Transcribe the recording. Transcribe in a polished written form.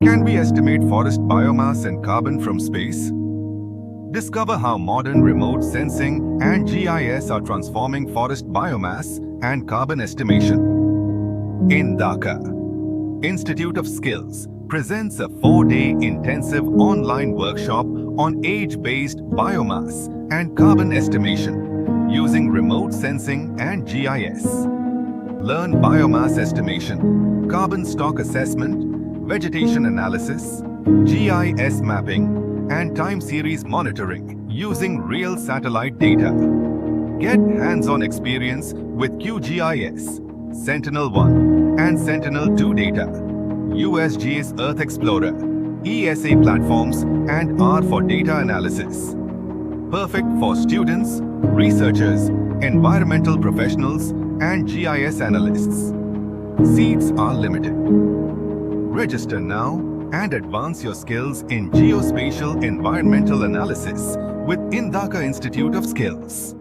Can we estimate forest biomass and carbon from space? Discover how modern remote sensing and GIS are transforming forest biomass and carbon estimation. Indaca, Institute of Skills, presents a 4-day intensive online workshop on age-based biomass and carbon estimation using remote sensing and GIS. Learn biomass estimation, carbon stock assessment, vegetation analysis, GIS mapping, and time series monitoring using real satellite data. Get hands-on experience with QGIS, Sentinel-1 and Sentinel-2 data, USGS Earth Explorer, ESA platforms, and R for data analysis. Perfect for students, researchers, environmental professionals, and GIS analysts. Seats are limited. Register now and advance your skills in geospatial environmental analysis with Indaca Institute of Skills.